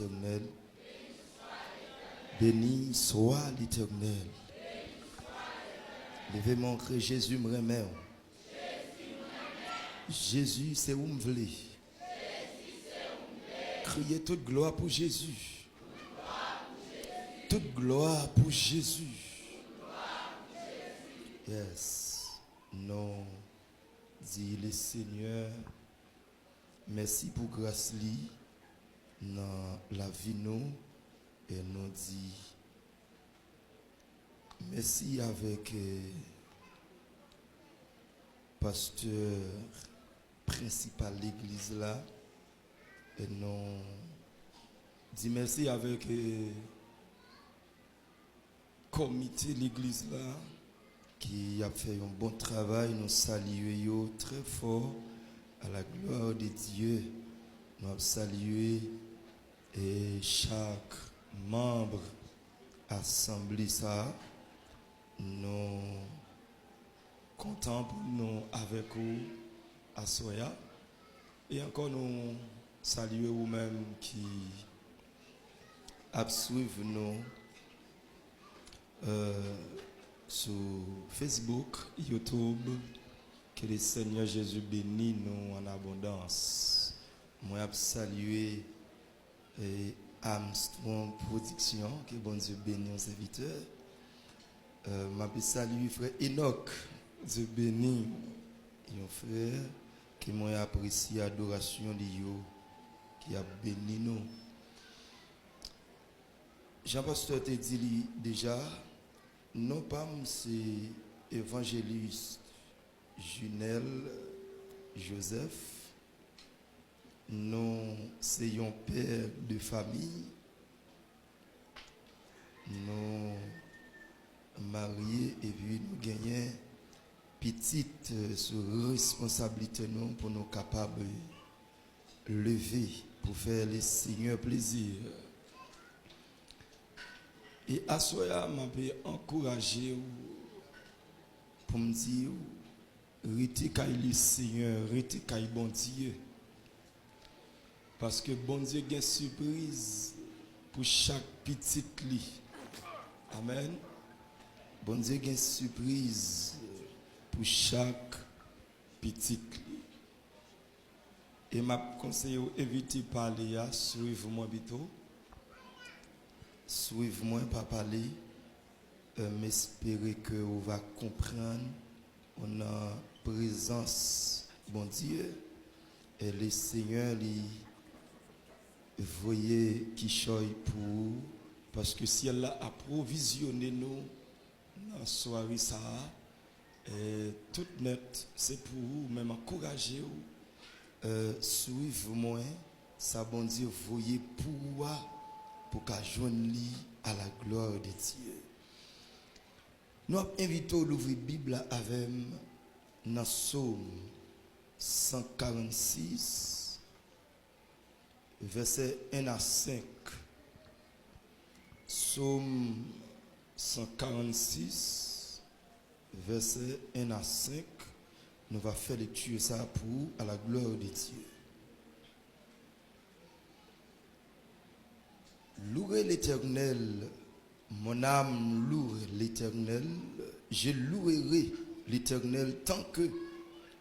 l'Éternel. Béni soit l'Éternel. Levez mon cri, Jésus me remet. Jésus, c'est où me voulez. Criez toute gloire pour Jésus. Toute gloire pour Jésus. Yes. Non. Dit le Seigneur. Merci pour grâce li dans la vie nous. Et nous dit merci avec pasteur principal de l'église là. Et nous dit merci avec comité de l'église là qui a fait un bon travail. Nous saluons très fort à la gloire de Dieu. Nous saluons et chaque membre assemblée ça. Nous comptons pour nous avec vous à Soya. Et encore nous saluons vous-même qui suivent nous sur Facebook, YouTube. Que le Seigneur Jésus bénisse nous en abondance. Moi, je salue Armstrong Production, que bon Dieu bénisse nos serviteurs. Je salue frère Enoch, Dieu bénisse. Et un frère qui m'a apprécié l'adoration de Dieu, qui a béni nous. Jean-Pasteur te dit déjà, non pas c'est évangéliste Junel Joseph. Nous sommes père de famille. Nous mariés et puis nous gagnons petite responsabilité nous pour nous capables de lever pour faire le Seigneur plaisir. Et à cela, je vais encourager pour me dire, rete le Seigneur, rete bon Dieu. Parce que bon Dieu a une surprise pour chaque petite lit. Amen. Bon Dieu a une surprise pour chaque petite lit. Et ma conseille éviter parler, suivez-moi bientôt. Suivez-moi pas parler. M'espérer que vous va comprendre. On a présence bon Dieu et le Seigneur lui voyez qui choisit pour parce que si elle a approvisionné nous dans la soirée ça et tout net c'est pour vous même encourager vous suivez-moi ça bon Dieu voyez pour qu'à joindre lui à la gloire de Dieu. Nous invitons à l'ouvrir la Bible avec dans Psaume 146, versets 1 à 5. Psaume 146, versets 1 à 5. Nous allons faire lecture ça pour à la gloire de Dieu. Louez l'Éternel. Mon âme loue l'Éternel, je louerai l'Éternel tant que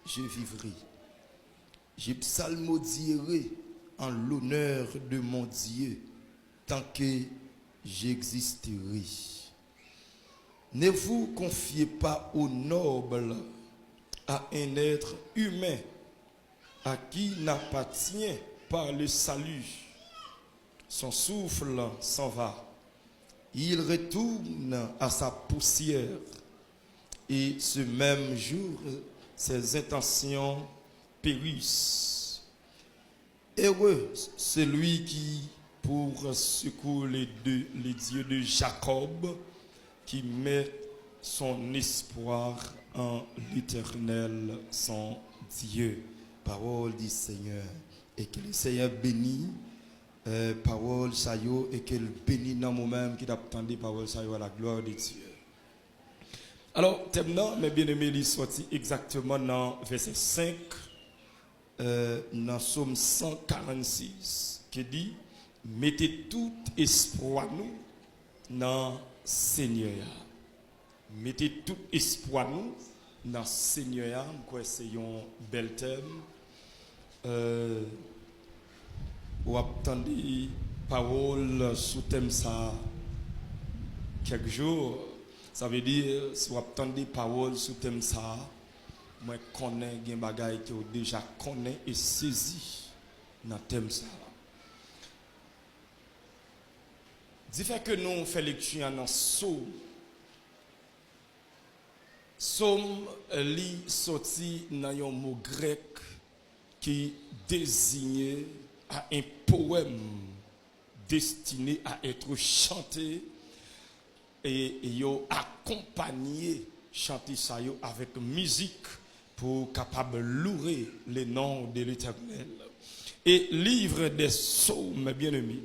je vivrai. Je psalmodierai en l'honneur de mon Dieu tant que j'existerai. Ne vous confiez pas au noble, à un être humain à qui n'appartient pas le salut. Son souffle s'en va. Il retourne à sa poussière et ce même jour, ses intentions périssent. Heureux celui qui, pour secourir les dieux de Jacob, qui met son espoir en l'Éternel, son Dieu. Parole du Seigneur. Et que le Seigneur bénisse. Parole sayo et qu'elle bénisse dans moi-même qui t'attendait parole sayo à la gloire de Dieu. Alors, thème là, mes bien-aimés, il est sorti exactement dans verset 5 dans Psaume 146 qui dit Mettez tout espoir nous dans Seigneur. Mettez tout espoir nous dans Seigneur. Quoi, c'est un bel thème. Ou attendez parole sous thème ça quelques jours. Ça veut dire si vous attendez parole sous thème ça, moi connais des bagailles que vous déjà connais et saisi dans thème ça. Du fait que nous faisons lecture dans Somme. Somme li sorti dans un mot grec qui désignait à un poème destiné à être chanté et yo accompagné chanter ça yo avec musique pour capable louer les noms de l'Éternel. Et livre des Psaumes, bien aimé.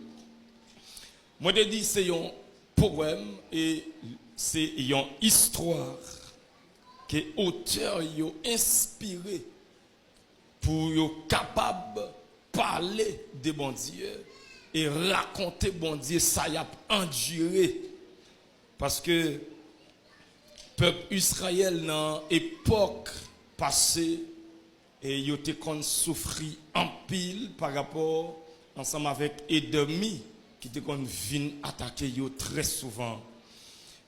Moi je dis c'est un poème et c'est une histoire que auteur yo inspiré pour yo capable parler de bon Dieu et raconter bon Dieu ça y a enduré parce que peuple Israël dans époque passée et yo te kon souffri en pile par rapport ensemble avec Édomi qui te kon vinn attaquer yo très souvent.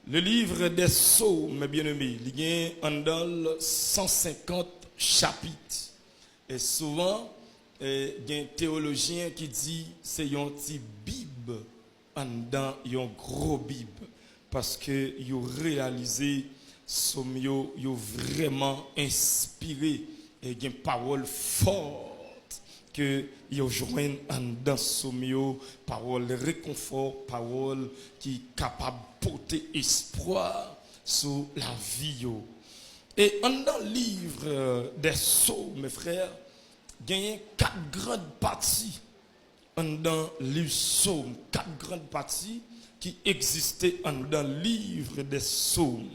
Le livre des Psaumes, mes bien-aimés, il y a en 150 chapitres. Et souvent, il y a un théologien qui dit c'est un petit Bible en dedans, un gros Bible. Parce que il a réalisé, il a vraiment inspiré et il y a une parole forte que yo joignent en dans somio parole réconfort parole qui capable porter espoir sur la vie yo. Et en dans le livre des Psaumes mes frères il y a 4 grandes parties en dans le livre Psaumes, 4 grandes parties qui existaient en dans le livre des Psaumes.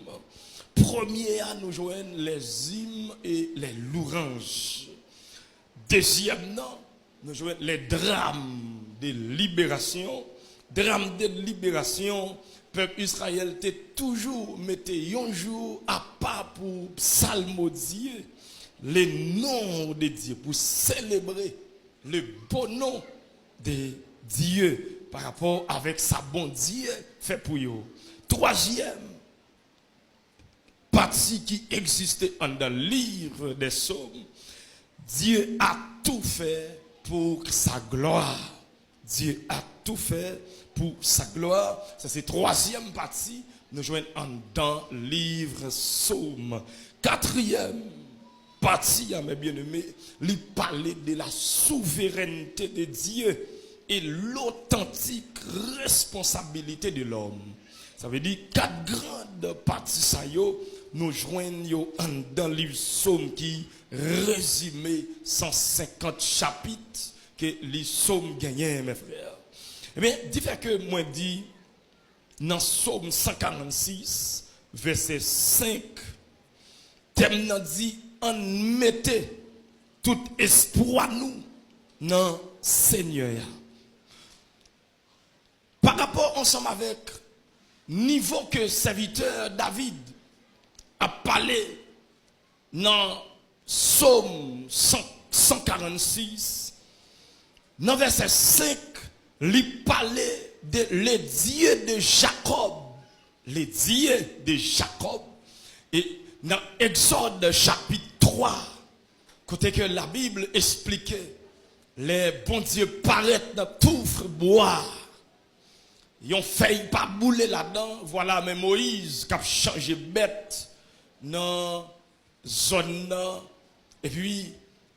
Premier à nous joindre les hymnes et les louanges. Deuxièmement, nous jouons les drames de libération. Drames de libération, peuple Israël était toujours metté un jour à part pour psalmodier les noms de Dieu, pour célébrer le bon nom de Dieu par rapport avec sa bon Dieu fait pour eux. Troisième partie qui existait dans le livre des Psaumes, Dieu a tout fait pour sa gloire. Dieu a tout fait pour sa gloire. Ça c'est troisième partie. Nous joignons dans le livre Psaume. Quatrième partie, mes bien-aimés, il parlait de la souveraineté de Dieu et l'authentique responsabilité de l'homme. Ça veut dire 4 grandes parties ça yo, nous joignons dans le livre Psaume qui résumé 150 chapitres que les Psaumes gagnent mes frères. Eh bien, dit fait que moi dit dans Psaume 146 verset 5 thème nan dit on mettez tout espoir nous dans Seigneur. Par rapport ensemble avec niveau que serviteur David a parlé dans Psaume 146, dans verset 5, il parlait de les dieux de Jacob. Les dieux de Jacob. Et dans Exode chapitre 3, côté que la Bible expliquait, les bons dieux paraissent dans tout bois. Ils ont failli pas bouler là-dedans. Voilà, mais Moïse qui a changé bête dans zone. Et puis,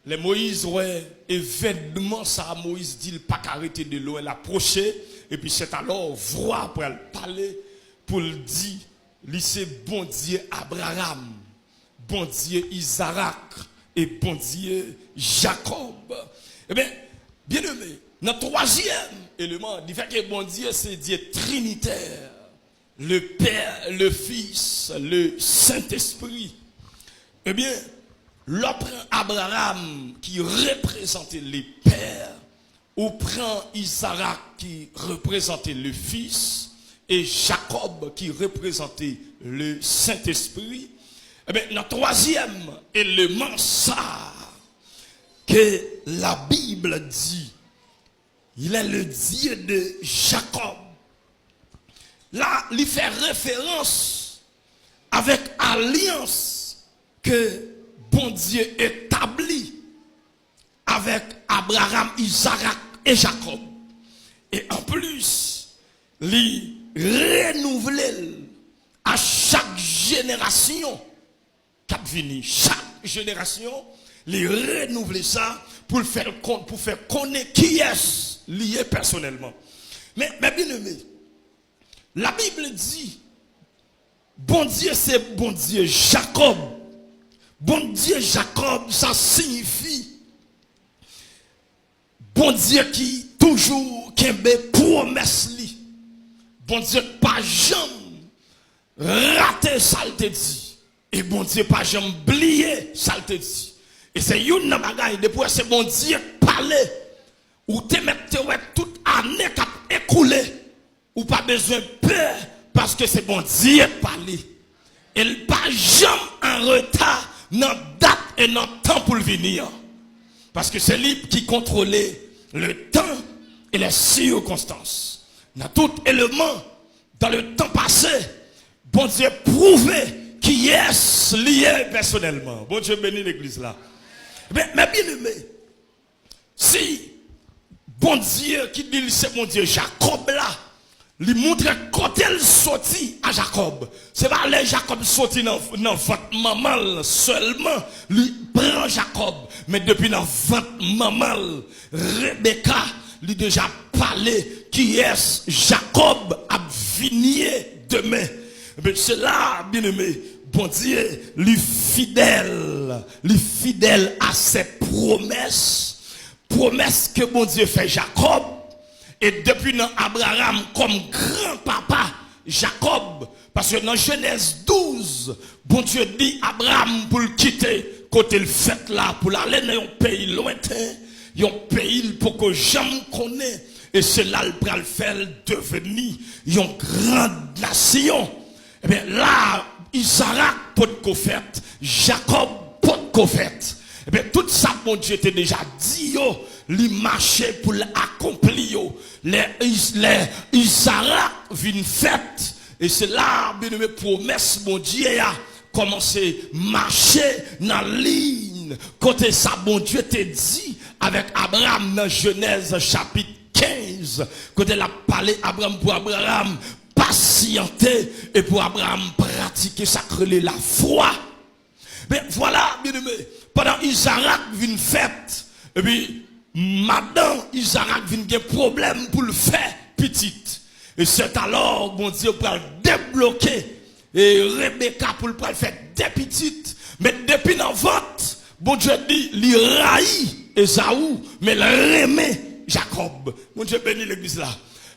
les Moïse, ouais, événement, ça, Moïse dit, il pas arrêter de l'eau, elle approché. Et puis, c'est alors, voir pour elle parler, pour le dire, c'est bon Dieu Abraham, bon Dieu Isaac, et bon Dieu Jacob. Eh bien, bien aimé, notre troisième élément, il fait que bon Dieu, c'est Dieu trinitaire, le Père, le Fils, le Saint-Esprit. Eh bien, l'homme Abraham qui représentait les pères, ou prend Isaac qui représentait le Fils et Jacob qui représentait le Saint-Esprit, eh bien, dans le troisième élément, ça, que la Bible dit, il est le Dieu de Jacob. Là, il fait référence avec alliance que bon Dieu établit avec Abraham, Isaac et Jacob. Et en plus, il renouvelle à chaque génération qui vient, chaque génération, il renouvelle ça pour faire connaître qui est lié personnellement. Mais bien aimé, la Bible dit, bon Dieu c'est bon Dieu Jacob. Bon Dieu Jacob, ça signifie bon Dieu qui toujours kembe promesse li. Bon Dieu pas jamais raté ça te dit. Et bon Dieu pas jamais oublié ça te dit. Et c'est une bagaille depuis c'est bon Dieu parler ou te mettre toute année qui a écoulé ou pas besoin de peur parce que c'est bon Dieu parler. Elle pas jamais en retard dans date et dans temps pour venir. Parce que c'est lui qui contrôlait le temps et les circonstances. Dans tout élément, dans le temps passé, bon Dieu prouvé qui est lié personnellement. Bon Dieu bénit l'église là. Mais bien aimé, si bon Dieu qui dit c'est bon Dieu Jacob là, lui montre quand elle sortit à Jacob. C'est pas les Jacob sorti dans votre maman seulement, lui prend Jacob. Mais depuis dans votre maman, Rebecca lui déjà parlé qui est Jacob a venir demain. Mais c'est là, bien aimé, bon Dieu, lui fidèle à ses promesses. Promesses que bon Dieu fait Jacob. Et depuis dans Abraham comme grand-papa Jacob, parce que dans Genèse 12, bon Dieu dit Abraham pour le quitter, côté le fait là, pour aller dans un pays lointain, un pays pour que jamais connaît, et c'est là le pral faire devenir une grande nation. Et bien là, Isaac peut qu'on fait, Jacob peut qu'on fait. Et bien tout ça, bon Dieu était déjà dit, li marché pour l'accomplir. Les Isaac viennent fête. Et c'est là, bien mes promesses, mon Dieu a commencé à marcher dans la ligne. Côté ça, bon Dieu te dit avec Abraham dans Genèse chapitre 15. Côté la parlé Abraham pour Abraham patienter et pour Abraham pratiquer sacré la foi. Mais voilà, bien aimé, pendant Isaac vient fête. Et puis, madame Isaac vient des problèmes pour le faire petite. Et c'est alors, bon Dieu, pour le débloquer. Et Rebecca pour le faire des petites. Mais depuis dans votre, bon Dieu dit, il raït Esaü, mais il remet Jacob. Bon Dieu bénit l'église là.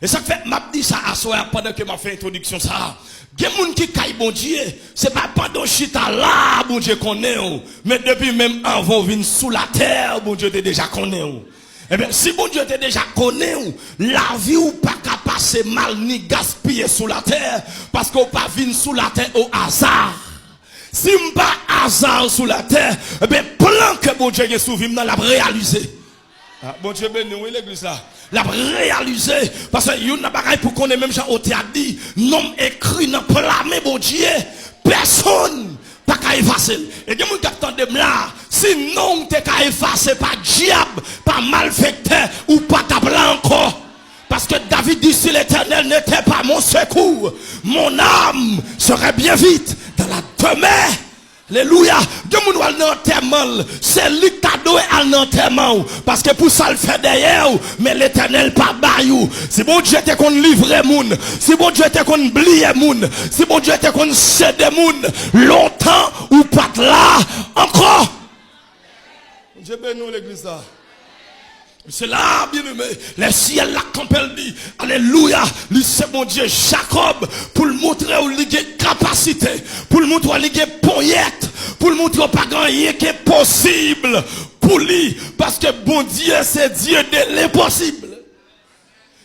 Et ça fait, m'a dit ça à soir pendant que m'a fait introduction ça. Il y a des gens qui caillent bon Dieu. C'est pas pendant chita là, bon Dieu connaît. Mais depuis même avant venir sous la terre, bon Dieu te déjà connaît. Eh bien, si bon Dieu te déjà connaît, la vie ou pas qu'à passer mal ni gaspiller sous la terre, parce qu'on pas venir sous la terre au hasard. Si m'pas hasard sous la terre, eh bien, plan que bon Dieu a souvi, m'en l'a réalisé. Ah, bon Dieu béni, oui, l'église là. L'a réalisé. Parce que yon n'a pas pour qu'on ait même Jean Oté a dit, non écrit dans plamé, bon Dieu, personne pas qu'à effacer. Et des gens qui attendent là, si non t'es qu'à effacer, pas diable, pas malfecteur, ou pas tabla encore. Parce que David dit, si l'Éternel n'était pas mon secours, mon âme serait bien vite dans la demeure. Alléluia. De mon wal n'enterrement, c'est lui qui t'a donné à l'enterrement. Parce que pour ça le fait derrière, mais l'Éternel pas bayou. Si bon Dieu était qu'on livre moun, si bon Dieu était qu'on blie moun, si bon Dieu était qu'on cède moun, longtemps ou pas là encore. Dieu bénit l'église là. C'est là, bien aimé, le ciel la campelle dit, alléluia, c'est mon Dieu Jacob, pour le montrer où il y a capacité, pour le montrer où il y a poignette, pour le montrer pas grand qui est possible, pour pour lui. Parce que bon Dieu, c'est Dieu de l'impossible.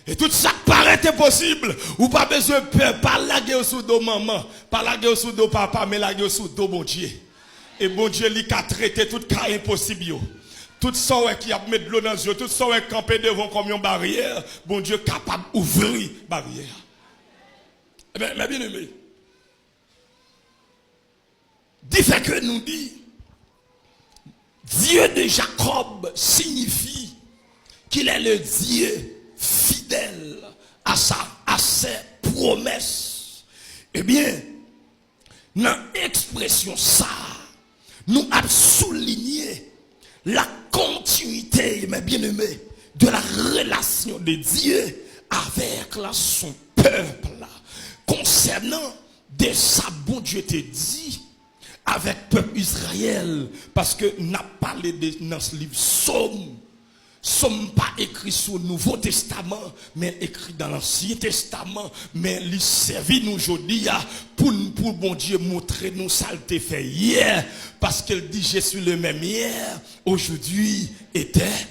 Et tout ça paraît impossible. Ou pas besoin de peur. Pas laguer sous dos maman. Pas laguer sous dos papa. Mais laguer sous dos bon Dieu. Et bon Dieu, lui a traité tout cas impossible. Tout ça qui a mis de l'eau dans les yeux. Tout ça qui a campé devant comme une barrière. Bon Dieu capable d'ouvrir la barrière. Eh bien, bien aimé. Dit fait que nous dit. Dieu de Jacob signifie qu'il est le Dieu fidèle à ses promesses. Eh bien, dans l'expression ça, nous avons souligné la continuité, mes bien-aimés, de la relation de Dieu avec son peuple. Concernant de ça, bon Dieu te dit avec le peuple Israël, parce que nous avons parlé dans ce livre Somme. Somme pas écrit sur le Nouveau Testament, mais écrit dans l'Ancien Testament, mais il servit nous aujourd'hui pour bon Dieu montrer nous ça le fait hier, parce qu'il dit je suis le même hier, aujourd'hui, éternellement.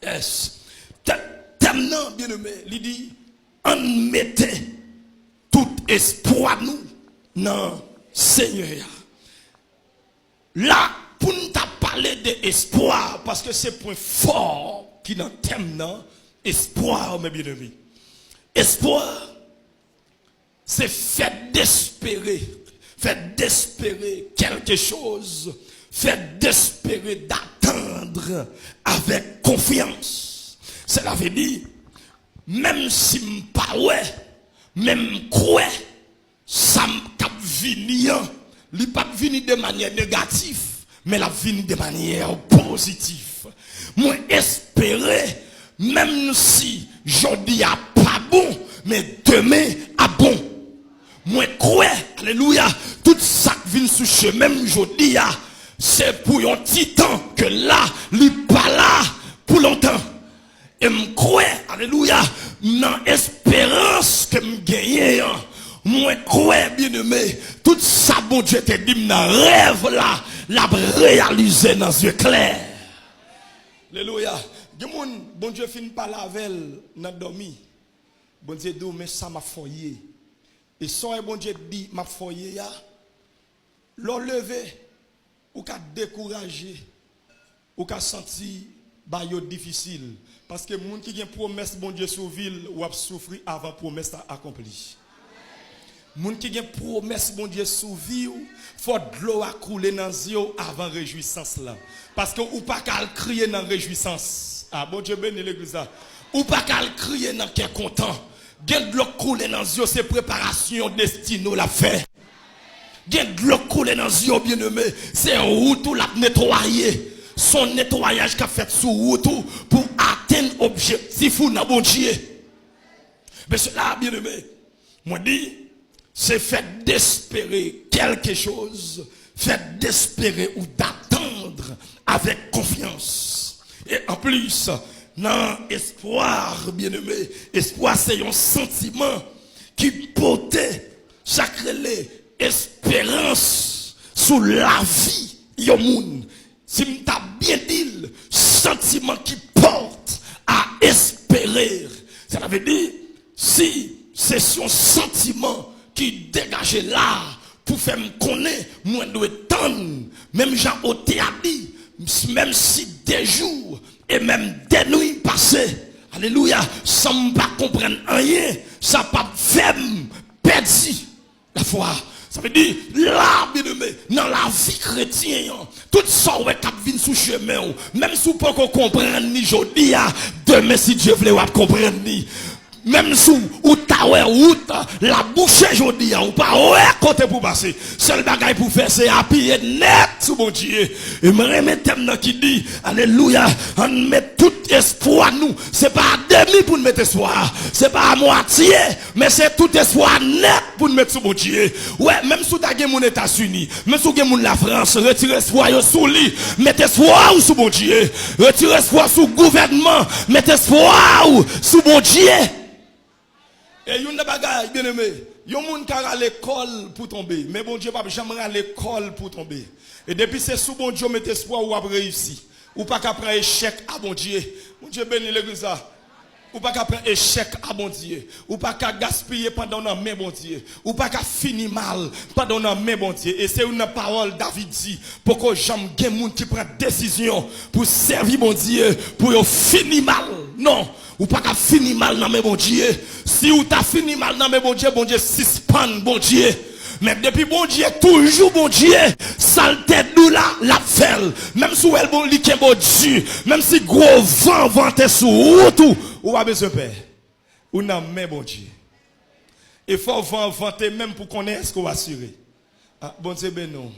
Yes. Tellement bien aimé, il dit on mettait tout espoir nous dans Seigneur. Là, pour nous parler d'espoir, parce que c'est point fort qui dans le thème, non? Espoir, mes bien-aimés. Espoir, c'est fait d'espérer quelque chose, fait d'espérer, d'attendre avec confiance. Cela veut dire, même si je ne pas ouais, même croire, ça me vient, il ne pas venir de manière négative, mais la vie de manière positive. Moi espérer, même si aujourd'hui a pas bon, mais demain a bon. Moi croire, alléluia, tout ça qui vient sous chemin même aujourd'hui, c'est pour un petit temps que là, il pas là pour longtemps. Et me croire, alléluia, dans l'espérance que me gagne. Moi croire bien aimé, tout ça bon Dieu te dit dans rêve là, l'a réalisé dans les yeux clairs. Alléluia. Bon Dieu finit par laver dans dormi. Bon Dieu dit mais ça m'a foyé. Et son bon Dieu dit m'a foyé ya. L'on levé ou qu'a découragé ou qu'a senti ba yo difficile parce que moun qui gen promesse bon Dieu sur ville ou a souffrir avant promesse accomplie. Moun qui gen promesse bon Dieu sous vie faut de l'eau à couler dans yeux avant réjouissance là parce que ou pas qu'à crier dans réjouissance. Ah bon Dieu béni l'église là. Ou pas qu'à crier dans qui est content. Gen de l'eau couler dans yeux c'est préparation destinée la fait. Gen de l'eau couler dans yeux bien-aimé, c'est route ou la nettoyer. Son nettoyage qu'a fait sous route pour atteindre objectif ou dans bon Dieu. Mais cela bien-aimé, moi dis c'est fait d'espérer quelque chose, fait d'espérer ou d'attendre avec confiance. Et en plus, dans espoir, bien-aimé, espoir c'est un sentiment qui porte chaque espérance sous la vie yo moun. Si m'ta bien dit, sentiment qui porte à espérer. Ça veut dire, si c'est son sentiment qui dégage là pour faire me connaître, moi dois tendre, même Jean Oté a dit, même si des jours et même des nuits passées, alléluia, sans me pas comprendre rien, ça pas faire perdre la foi. Ça veut dire, là, bien aimé, dans la vie chrétienne, tout ça, qui vient sous chemin, même si vous ne pouvez pas comprendre ni aujourd'hui, demain, si Dieu voulait, vous comprendre ni. Même si ou ta route, la bouche aujourd'hui, ou pas côté pour passer. Seul bagage pour faire, c'est appuyer net sur mon Dieu. Et me remettre qui dit, alléluia, on met tout espoir nous. C'est pas à demi pour nous mettre espoir. C'est pas à moitié, mais c'est tout espoir net pour nous mettre sur mon Dieu. Ouais, même si tu as mon États-Unis, même si tu as la France, retirez espoir sur lui, mettez espoir sur mon Dieu. Retirez espoir sur le gouvernement, mettez espoir sur mon Dieu. Et une bagaille, bien aimé, Yon moun qui à l'école pour tomber, mais bon Dieu pas jamais à l'école pour tomber. Et depuis c'est sous bon Dieu met espoir ou a réussi. Ou pas qu'à prendre échec à bon Dieu. Bon Dieu bénit l'église là. Ou pas qu'à prendre échec à bon Dieu. Ou pas qu'à gaspiller pendant la main bon Dieu. Ou pas qu'à finir mal pendant la main bon Dieu. Et c'est une parole David dit pour que j'aime gen moun qui prend décision pour servir bon Dieu pour finir mal. Non. Ou pas qu'à finir mal dans mes bon Dieu. Si ou t'as fini mal dans mes bon Dieu suspend bon Dieu. Mais depuis bon Dieu, toujours bon Dieu, saleté d'où la fait. Même si elle bon li bon Dieu, même si gros vent vente sous route, ou pas besoin de peur. Ou n'a même bon Dieu. Il faut vanter même pour connaître est-ce qu'on va assurer. Ah, bon Dieu ben non.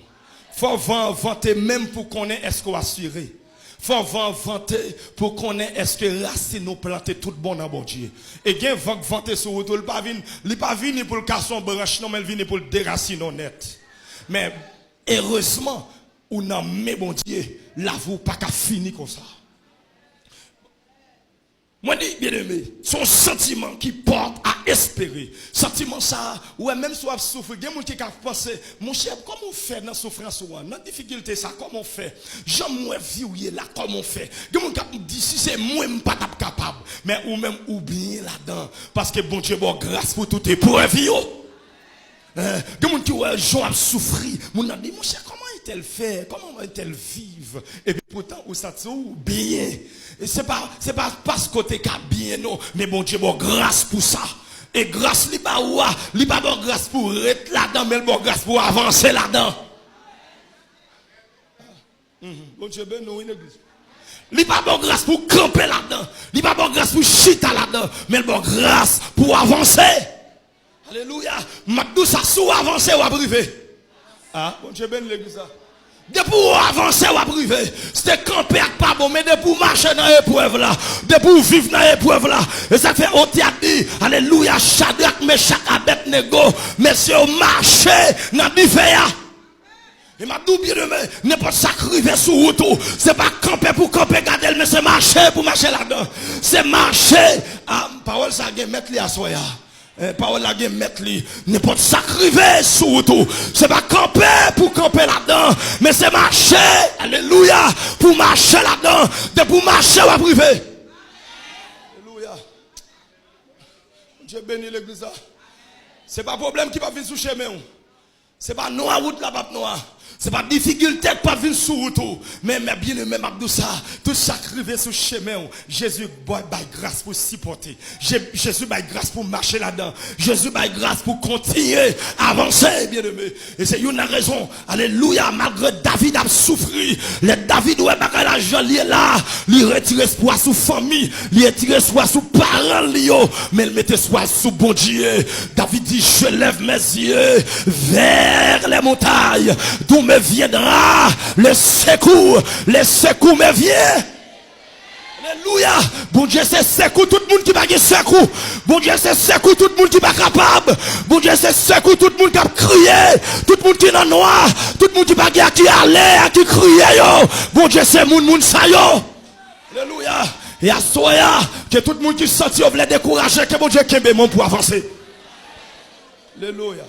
Faut vanter même pour connaître est-ce qu'on va assurer. Faut vanter pour connaître est-ce que racine nous planter tout bon dans bon Dieu. Et gen vanter sur route, il pas venir pour le casser branche non mais il vient pour le déraciner net. Mais heureusement, on a mais bon Dieu, la vous pas qu'à finir comme ça. Moi dis bien aimé, son sentiment qui porte à espérer. Sentiment ça, ouais même si on souffre, il y a des gens qui pensent, mon cher, comment on fait dans la souffrance ou dans la difficulté ça, comment on fait? J'aime moi vivre là, comment on fait? Il y a des gens qui disent si c'est moi pas capable, mais ou même oublier là-dedans parce que bon Dieu bon grâce pour toute épreuve. Il y a des gens qui ouais, Jean souffrir, mon a dit mon cher, comment est-elle fait? Comment est-elle vivre? Et puis pourtant ou ça ou bien. Et c'est pas parce que t'es bien non, mais bon Dieu bon grâce pour ça. Et grâce li pas bon grâce pour être là-dedans, mais bon grâce pour avancer là-dedans. Bon Dieu ben nous une église. Li pas bon grâce pour camper là-dedans, li pas bon grâce pour chita là-dedans, mais bon grâce pour avancer. Alléluia. M'dou ça sous avancer ou à priver. Ah, bon Dieu ben l'église ça. De pour avancer ou à priver, c'était camper pas bon, mais de pour marcher dans l'épreuve là, de pour vivre dans l'épreuve là. Et ça fait on t'a dit, alléluia, Shadrach, Meshach, Abednego, messieurs, marcher dans l'hiver. Et m'a dit bien aimé, n'importe ça criver sur route, c'est pas camper pour camper garder, mais c'est marcher pour marcher là-dedans. C'est marcher. Ah, parole ça gagne mettre li à soya. Parole la game mettre li n'importe sacrifier sur tout, c'est pas camper pour camper là-dedans, mais c'est marcher, alléluia, pour marcher là-dedans, de pour marcher ou privé. Alléluia. Dieu bénit l'église. C'est pas problème qui va venir sous chemin. C'est pas noir route là pas noir. C'est pas difficulté qui pas venir sur route. Mais bien aimé Abdou ça, tout sacrifier sur chemin. Jésus bail grâce pour supporter. Jésus bail grâce pour marcher là-dedans. Jésus bail grâce pour continuer avancer bien aimé. Et c'est une raison. Alléluia, malgré David a souffert, le David ouais bagay l'argent li là, il retire espoir sous famille, il retire espoir sous parents li mais il mettait espoir sous bon Dieu. David dit je lève mes yeux vers les montagnes. D'où me viendra le secours me vient. Alléluia. Bon Dieu c'est secours tout le monde qui va gagner secours. Bon Dieu c'est secours tout le monde qui va capable. Bon Dieu c'est secours tout le monde qui va crier. Tout le monde qui est dans le noir. Tout le monde qui va gagner qui aller, qui crier yo. Bon Dieu c'est moun sa yo. Alléluia. Et à soya que tout le monde qui senti veut décourager que bon Dieu kembe mon pour avancer. Alléluia.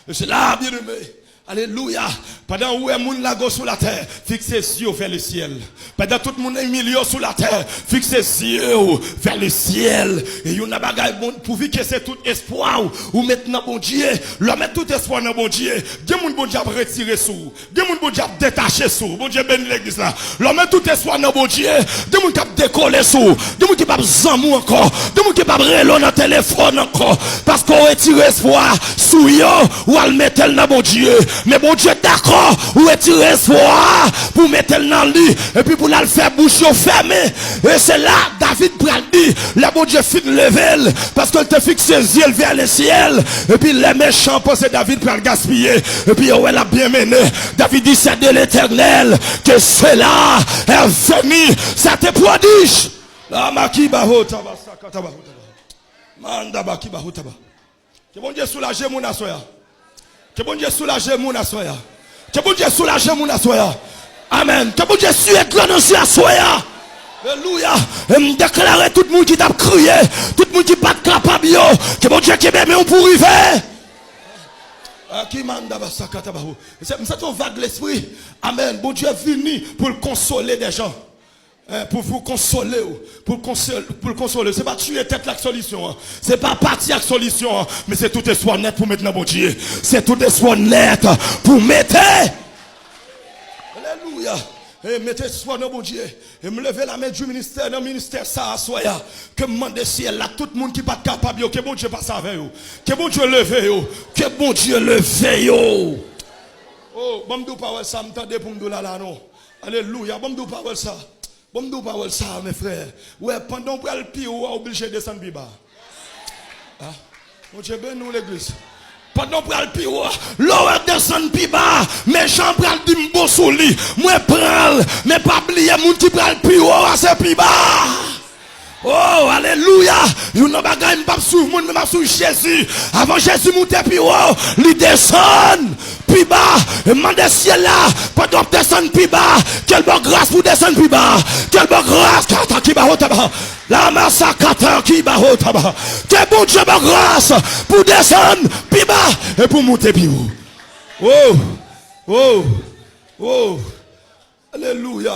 Et c'est là bien aimé. Alléluia. Pendant où est moun lago sous la terre, fixez les yeux vers le ciel. Pendant tout le monde est milieu sous la terre, fixez les yeux vers le ciel. Et il y a un bagage bon pour vivre que c'est tout espoir ou maintenant bon Dieu, l'homme met tout espoir dans bon Dieu. Des moun bon Dieu a retiré sous, des moun bon Dieu a détaché sous. Bon Dieu bénit l'église là. L'homme met tout espoir dans bon Dieu. Des moun qui a décollé sous, des moun qui pas zamou encore, des moun qui pas relon dans téléphone encore parce qu'on retire espoir sous yo ou al mettre dans bon Dieu. Mais bon Dieu d'accord, ou retire espoir pour mettre dans le lit et puis pour la faire bouche fermée. Et c'est là David pral dit, le bon Dieu fit lever parce qu'il te fixe ses yeux vers le ciel. Et puis les méchants pensent David pral gaspiller. Et puis ouais l'a bien mené. David dit c'est de l'Éternel que cela est venu. Ça te prodige. La makiba hotaba sakataba hotaba. Manda bakiba hotaba. Que bon Dieu soulage mon assoya. Que bon Dieu soulage mon assoya. Que bon Dieu soulage mon assoya. Amen. Que bon Dieu suette l'annonce assoya. Alléluia. Et me déclarer tout le monde qui t'a crié, tout le monde qui pas capable capable, que mon Dieu qui m'aime pour arriver. Qui manda basakata baho. C'est un vague l'esprit. Amen. Bon Dieu est venu pour le consoler des gens. Pour vous consoler, pour le consoler. C'est pas tuer tête la solution. C'est pas partir la solution. Mais c'est tout espoir net pour mettre dans bon Dieu. C'est tout espoir net pour mettre. Alléluia. Et mettez espoir dans bon Dieu. Et me lever la main du ministère, dans le ministère ça soya. Que me demande ciel là, tout le monde qui pas capable, que bon Dieu passe avec vous. Que bon Dieu leve, que bon Dieu leve. Oh, bon me parole ça, m'tendez pour me là non. Alléluia. Bon me parole ça. Bon me parole ça mes frères. Ouais, pendant pour le pire, on est obligé de descendre biba. Ah. Mon Dieu bénisse nous l'église. Pendant pour le pire, l'eau descend plus bas, mais j'en prends le dimbo sous lui. Moi, prends, mais pas oublier, mon qui prend le pire, c'est plus bas. Oh, alléluia. Vous n'avez pas suivre mon même sous Jésus. Avant Jésus monter plus haut, il descend plus bas. Demande ciel là, pendant que descend plus bas, quelle bonne grâce pour descendre plus bas. Quelle bonne grâce qui va au tabac. La massacre qui va au tabac. Quelle bonne Dieu bonne grâce pour descendre plus bas et pour monter plus haut. Oh, oh, oh. Alléluia.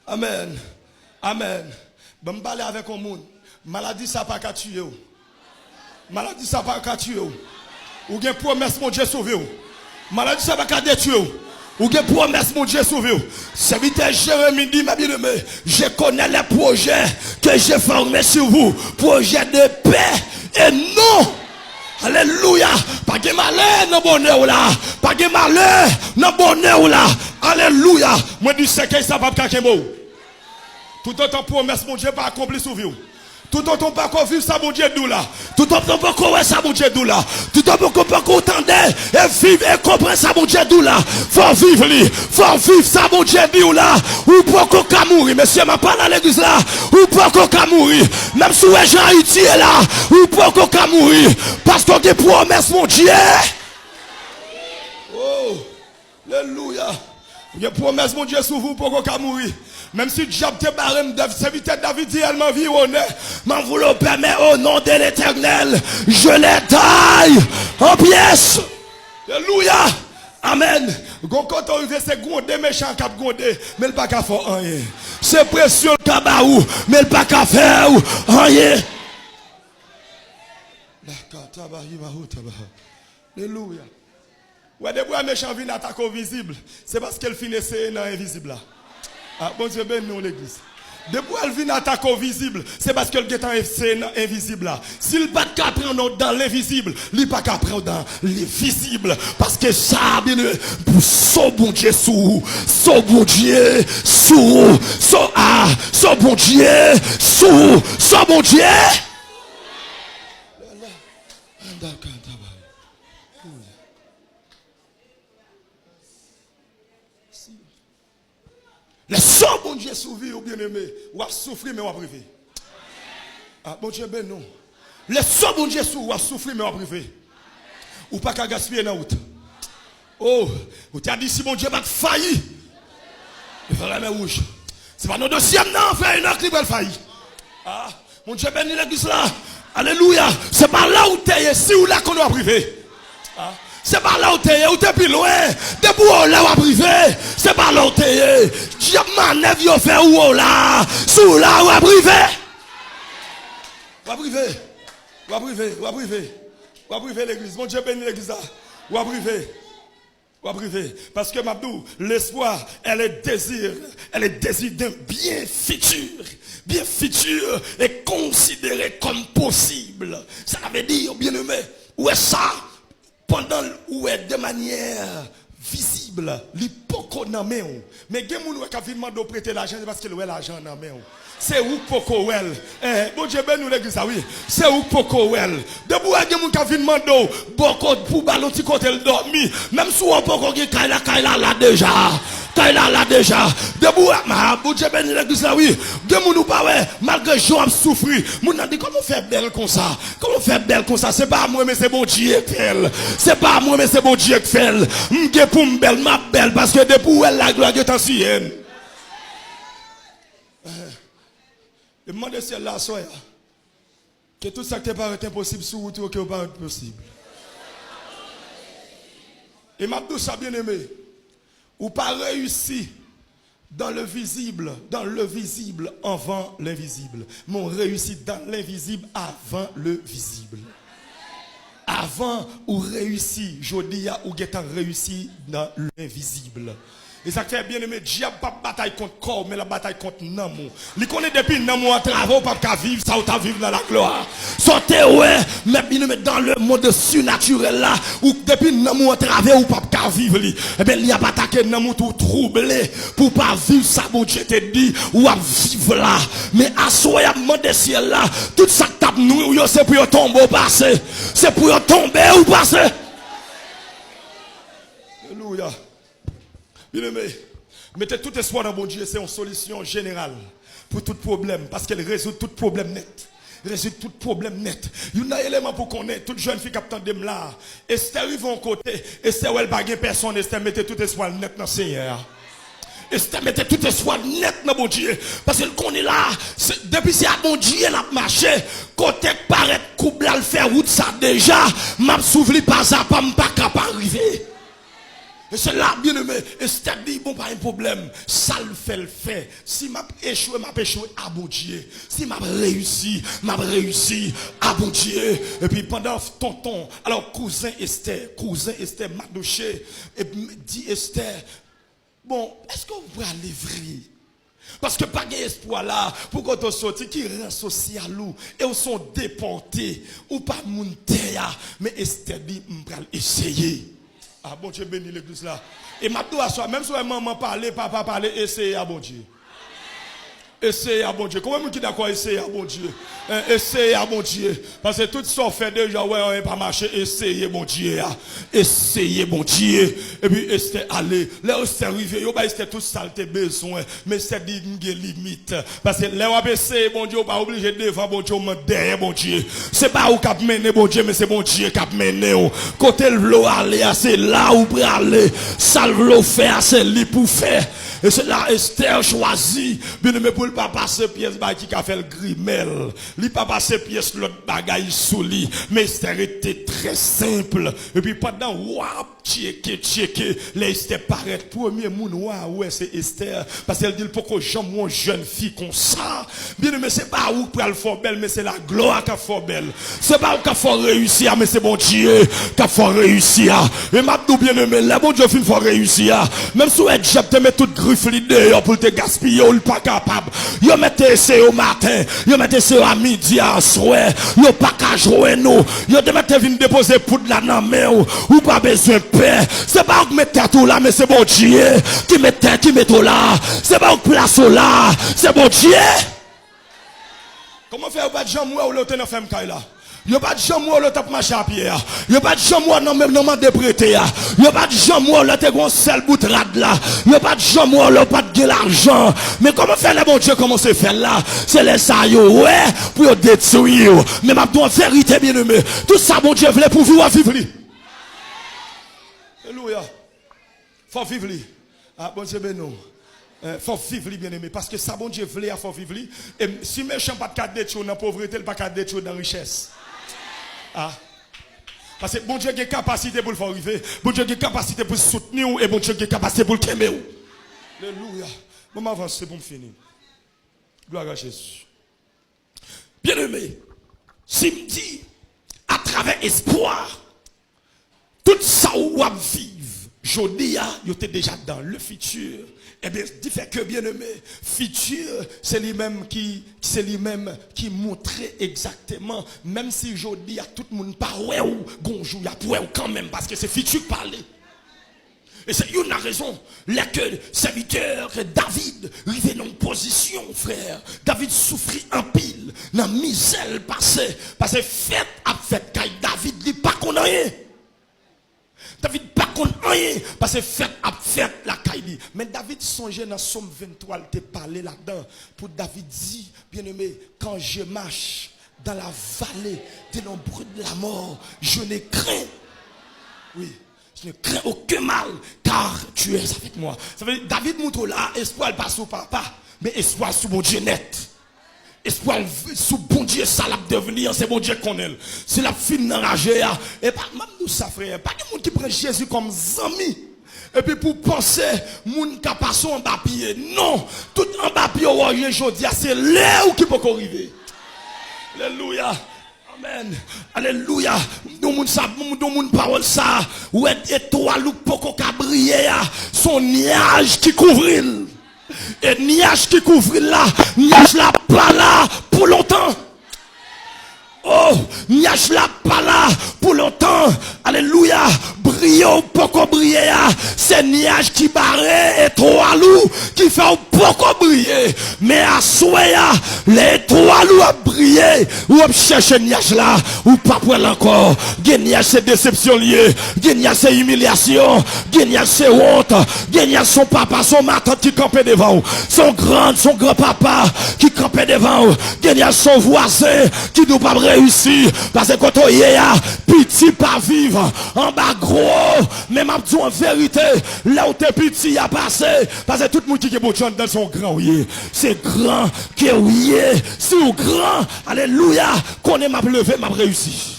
Amen. Amen. Je vais parler avec un monde. Maladie, ça pas qu'à tuer. Maladie, ça pas qu'à tuer. Ou bien promesse, mon Dieu, sauver. Maladie, ça pas qu'à détruire. Ou bien promesse, mon Dieu, sauver. Serviteur Jérémie dit, ma bien-aimée, je connais les projets que j'ai formés sur vous. Projets de paix et non. Alléluia. Pas de malheur dans le bonheur là. Pas de malheur dans le bonheur là. Alléluia. Moi, je sais que ça va pas qu'à mot. Tout autant promesse, mon Dieu, pas accompli sur vous. Tout autant pas qu'on vive ça, mon Dieu, d'où là. Tout autant pas qu'on ça, mon Dieu, d'où là. Tout autant pas qu'on entende et vivre et comprendre ça, mon Dieu, d'où là. Faut vivre, ça, mon Dieu, d'où là. Ou pas qu'on mourir. Monsieur, m'a parlé à l'église là. Ou pas qu'on mourir. Même si Jean Haïti est là. Ou pas qu'on mourir. Parce qu'on a des promesses, mon Dieu. Oh, alléluia. Il y a promesse, mon Dieu, sur vous pour qu'on mourir. Même si diable te barre, serviteur David dit, elle m'a vu honnête. M'en vouloir permettre au nom de l'Éternel. Je les taille en pièces. Alléluia. Amen. Quand on arrive, c'est grondé, méchant cap grondé, mais le pas qu'à faire rien. C'est précieux le cabaou, mais le pas qu'à faire rien. Alléluia. Ouais, des bois méchants viennent attaquer visible. C'est parce qu'elle finissait dans l'invisible là. Ah, bon Dieu, ben nous l'église. Depuis qu'elle vient attaquer visible, c'est parce qu'elle est invisible là. S'il pas qu'à prendre dans l'invisible, il n'est pas qu'à prendre dans l'invisible. Parce que ça, bien, pour son bon Dieu sous, son bon Dieu sous, son bon Dieu sous, son bon Dieu. Le son bon Dieu souvi ou bien aimé, ou à souffrir mais ou à priver. Ah bon Dieu ben non. Le son bon Dieu ou à souffrir mais ou à priver. Ou pas qu'à gaspiller dans la route. Oh, ou t'as dit si bon Dieu va faillir. Il fera la main rouge. C'est pas notre dossier non, frère, une autre qui va faillir. Ah, mon Dieu béni l'église là. Alléluia. C'est pas là où t'es, si ou là qu'on doit priver. Ah. C'est pas là où t'es plus loin. Depuis où là où à privé. C'est pas là où t'es. Dieu manève yo fait où là. Sous là où à privé. Ou à privé. Ou à privé. Ou à privé. Ou à privé l'église. Mon Dieu béni l'église là. Ou à privé. Ou à privé. Parce que Mabdou, l'espoir, elle est désir d'un bien futur. Bien futur est considéré comme possible. Ça veut dire, bien aimé, où est ça? Pendant où est de manière visible, l'hypoco n'a main. Mais il y a des gens qui demandent de prêter l'argent parce qu'il a l'argent dans main. C'est où poko wel. Bon Dieu ben nous l'église oui. C'est où poko wel. Debout il y a des gens qui demandent beaucoup pour ballon ti côté le dormi. Même si on poko qui kaila là déjà. Kaila là déjà. Debout bon Dieu ben nous l'église oui. De moun nous pas ouais malgré Jean souffrir. Moun a dit comment faire belle comme ça. Comment faire belle comme ça. C'est pas moi mais c'est bon Dieu qui fait. C'est pas moi mais c'est bon Dieu qui fait. M'ge pour m'belle ma belle parce que debout elle la gloire est ancienne. Demandez si elle la soya. Que tout ça qui paraît impossible sur vous, tout qui paraît possible. Et m'a dit ça bien aimé. Ou pas réussi dans le visible avant l'invisible. Mon réussi dans l'invisible avant le visible. Avant ou réussi, je dis ou get réussi dans l'invisible. Et ça fait bien aimé, diable pas bataille contre corps, mais la bataille contre l'amour. Il connaît depuis l'amour en travail, pas qu'à vivre, ça ou t'as vivre dans la gloire. Sortez, ouais, mais bien aimé, dans le monde surnaturel là, ou depuis l'amour en travail, ou pas qu'à vivre, eh bien, il y a pas attaqué l'amour tout troublé, pour pas vivre ça, bon Dieu te dit, ou à vivre là. Mais à soi, il y a demandé ciel là, tout ça que tape nous, c'est pour tomber ou passer. C'est pour tomber ou passer. Alléluia. Bien-aimé, mettez tout espoir dans mon Dieu, c'est une solution générale pour tout problème, parce qu'elle résout tout problème net. Résout tout problème net. Il y a un élément pour connaître, toute jeune fille qui attend de là. Esther arrive en côté, Esther elle bague personne, Esther mettez tout espoir net dans le Seigneur. Esther mettez tout espoir net dans mon Dieu, parce qu'elle connaît là, depuis c'est à mon Dieu elle a marché, côté paraît couple là le faire route ça déjà, m'a souvenu pas ça pas capable d'arriver. Et c'est là, bien aimé, et c'est dit, bon, pas un problème, ça le fait. Si m'a échoué à bon Dieu. Si m'a réussi à bon Dieu. Et puis pendant tonton, alors cousin Esther m'a douché, et dit Esther, bon, est-ce que vous pouvez aller vrai? Parce que pas d'espoir là, pour qu'on te sorti qui rend social et ils sont déportés, ou pas monter, mais Esther dit, on va essayer. Ah bon Dieu bénit l'église là. Et maintenant à soi, même si maman parlait, papa parlait, essayez à bon Dieu. Essayez à bon Dieu. Comment vous dites d'accord, essayez à bon Dieu? Essayez à bon Dieu. Parce que tout ça fait déjà, ouais, on n'est pas marché. Essayez bon Dieu. Essayez bon Dieu. Et puis, Esther, allez. Là, Esther arrivé, yo, bah, Esther tout ça, t'es besoin. Mais c'est dit, il y a limite. Parce que là, on va essayer bon Dieu, on va obliger devant bon Dieu, on derrière bon Dieu. C'est pas où cap mener bon Dieu, mais c'est bon Dieu cap mener. Côté le vlo aller, c'est là où pour aller. Ça le vlo faire, c'est lui pour faire. Et c'est là, Esther choisit, bien aimé pour le pas passer pièce qui a fait le grimel. Il pas passer pièce l'autre bagaille sous lui. Mais Esther était très simple. Et puis pendant, waouh, checker, là, Esther paraît, premier moun, waouh, ouais, c'est Esther. Parce qu'elle dit, pourquoi j'aime une jeune fille comme ça? Bien aimé, c'est pas où pour le faire belle, mais c'est la gloire qui a fait belle. C'est pas où qui a fait réussir, mais c'est bon Dieu qui a fait réussir. Et maintenant, bien aimé, là, bon Dieu, il faut réussir. Même si je te mets toute griffe l'idée pour te gaspiller, ou pas capable. Yo mettez c'est au matin, yo mettez c'est à midi, à soir, yo pas qu'à jouer nous. Yo te mettez venir déposer poudre là dans main ou pas besoin de paix. C'est pas vous mettez tout là, mais c'est bon Dieu qui met tout là. C'est pas vous place là, c'est bon Dieu. Comment faire pas de jambe ou l'autre dans femme là? Yo pas de jambe ou l'autre marche à pied. Yo pas de jambe ou non même non de prêter. Yo pas de jambe ou l'autre gon seul boutrade là. Yo pas de jambe ou l'autre pas de l'argent. Mais comment faire le bon Dieu comment se faire là? C'est les ça yo ouais pour détruire. Mais m'a doit vérité bien aimé. Tout ça bon Dieu voulait pour vivre lui. Alléluia. Faut vivre lui. Ah bon Dieu béni. Faut vivre bien aimé parce que ça bon Dieu voulait faut vivre lui. Et si méchant pas de cadre détruire dans pauvreté, pas cadre détruire dans richesse. Ah. Parce que bon Dieu a une capacité pour le faire arriver. Bon Dieu a une capacité pour soutenir et bon Dieu a une capacité pour le calmer. Alléluia. Bon, m'avance, c'est pour me finir. Gloire à Jésus. Bien aimé, si me dit, à travers espoir, tout ça où on vivre, je dis, il était déjà dans le futur. Eh bien, dit fait que bien aimé, futur, c'est lui-même qui montrait exactement, même si je dis à tout le monde, pas ouais ou gonjou, il y a pour quand même, parce que c'est futur qui parlait. Et c'est une raison, là que serviteur David arrivait dans une position, frère. David souffrit en pile, dans la misère passée, parce que fête à fête, car David dit pas qu'on a rien. David pas qu'on rien parce que fête à fête la caille. Mais David songeait dans Somme 23, il te parlé là-dedans pour David dit bien aimé quand je marche dans la vallée de l'ombre de la mort, je ne crains. Oui, je ne crains aucun mal car tu es avec moi. Ça veut dire David montre là espoir pas sur papa, mais espoir sur mon Dieu net. espoir sous bon Dieu ça l'a devenir c'est bon Dieu qu'on est c'est la fin enragée et pas même nous ça frère pas de monde qui prend Jésus comme ami et puis pour penser moun ka passe en bas pied non tout en bas pied aujourd'hui c'est là où qui peut arriver alléluia amen alléluia nous moun parole ça ouais étoile ou poko ka briller son nuage qui couvre et nuage qui couvre là nuage là pas là pour longtemps. Oh, nuage là pas là pour longtemps. Alléluia. Briller ou pas briller. C'est nuage qui barre étoile qui fait beaucoup briller. Mais à soya, l'étoile ou a briller. Ou a chercher nuage là. Ou pas pour encore. Nuage c'est déception liée. Nuage c'est humiliation. Nuage c'est honte. Nuage son papa, son matin qui campait devant. Son grand-papa qui campait devant. Nuage son voisin qui nous pas réussi parce que quand on y est petit pas vivre en bas gros mais m'a dit en vérité là où t'es petit a passé parce que tout le monde qui est beau dans son grand oui c'est grand qui oui si ou grand alléluia qu'on est m'a levé m'a réussi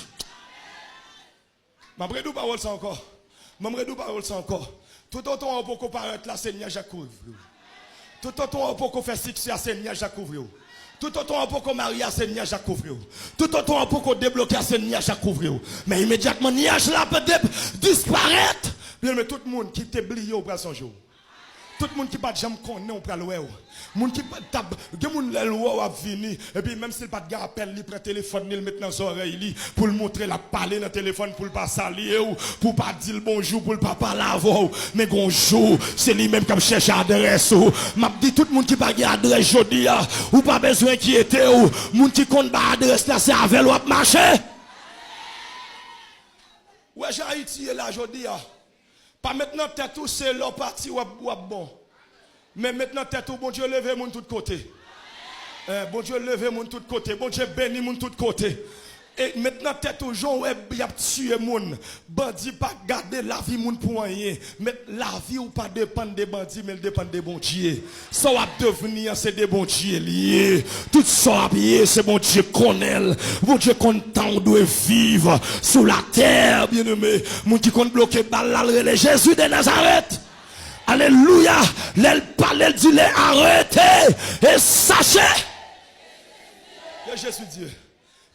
m'a redou parole ça encore tout autant on peut comparer la Seigneur Jacques couvre tout autant on peut faire succès à Seigneur Jacques couvre tout autant on peut marier à ces nuages à couvrir. Tout autant on peut débloquer à ces nuages à couvrir. Mais immédiatement, nuage là peut disparaître. Bien, mais tout le monde qui t'est oublié au bras son jour. Tout le monde qui pas jamais connaît au bras l'oué. Moun qui pas de moun l'oué a venu et puis même s'il pas de gars appelle lui prend téléphone il met dans son oreille pour le montrer la parler dans téléphone pour le pas saluer ou pour pas dire bonjour pour le pas parler avant mais bonjour c'est lui même qui cherche adresse ou m'a dit tout le monde qui pas de adresse jodi ou pas besoin inquiéter ou moun qui compte pas adresse là c'est avec ou marcher. Ouais j'ai Haïti là jodi pas maintenant tête tout c'est leur parti ou bon. Mais maintenant, tête bon Dieu levé mon tout côté. Bon Dieu levé mon tout côté. Bon Dieu béni mon tout côté. Et maintenant, tête au jour où il y a tué moun. Bandit pas garder la vie moun pour rien. Mais la vie ou pas dépend des bandits, mais elle dépend des bon Dieu. Ça va devenir, c'est des bon Dieu liés. Tout ça c'est bon Dieu connaît. Bon Dieu content de vivre sur la terre, bien aimé. Moun qui compte bloquer balle le Jésus de Nazareth. Alléluia. Elle parle, elle dit, arrêtez et sachez que je suis Dieu.